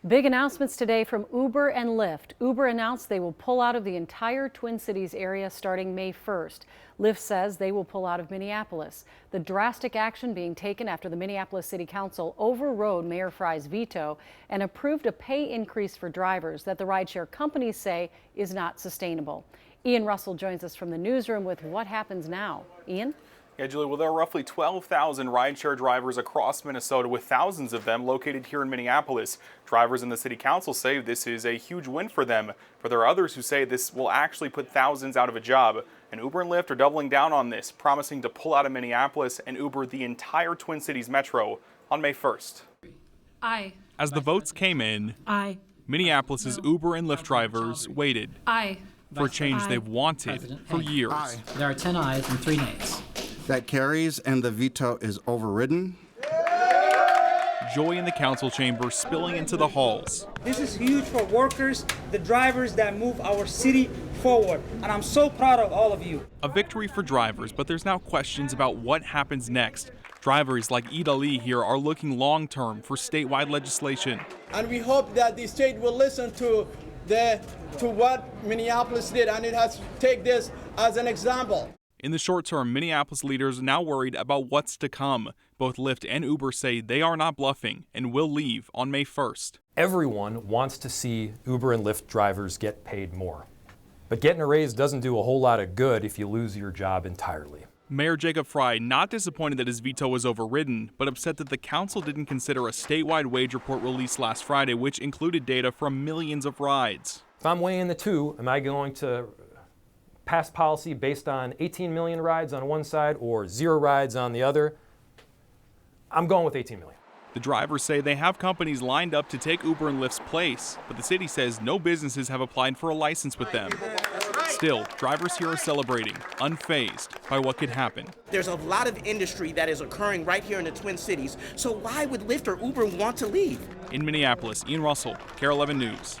Big announcements today from Uber and Lyft. Uber announced they will pull out of the entire Twin Cities area starting May 1st. Lyft says they will pull out of Minneapolis. The drastic action being taken after the Minneapolis City Council overrode Mayor Frye's veto and approved a pay increase for drivers that the rideshare companies say is not sustainable. Ian Russell joins us from the newsroom with what happens now. Ian? Yeah, Julie, well, there are roughly 12,000 rideshare drivers across Minnesota, with thousands of them located here in Minneapolis. Drivers in the city council say this is a huge win for them, but there are others who say this will actually put thousands out of a job. And Uber and Lyft are doubling down on this, promising to pull out of Minneapolis and Uber the entire Twin Cities metro on May 1st. Aye. As the votes came in, Aye. Minneapolis's Uber and Lyft drivers waited Aye. for a change Aye. they've wanted for years. Aye. There are 10 ayes and 3 nays. That carries and the veto is overridden. Joy in the council chamber spilling into the halls. This is huge for workers, the drivers that move our city forward, and I'm so proud of all of you. A victory for drivers, but there's now questions about what happens next. Drivers like Ida Lee here are looking long-term for statewide legislation. And we hope that the state will listen to what Minneapolis did, and it has to take this as an example. In the short term, Minneapolis leaders are now worried about what's to come. Both Lyft and Uber say they are not bluffing and will leave on May 1st. Everyone wants to see Uber and Lyft drivers get paid more. But getting a raise doesn't do a whole lot of good if you lose your job entirely. Mayor Jacob Frye not disappointed that his veto was overridden, but upset that the council didn't consider a statewide wage report released last Friday, which included data from millions of rides. If I'm weighing the two, am I going to pass policy based on 18 million rides on one side or 0 rides on the other? I'm going with 18 million. The drivers say they have companies lined up to take Uber and Lyft's place, but the city says no businesses have applied for a license with them. Still, drivers here are celebrating, unfazed by what could happen. There's a lot of industry that is occurring right here in the Twin Cities, so why would Lyft or Uber want to leave? In Minneapolis, Ian Russell, KARE 11 News.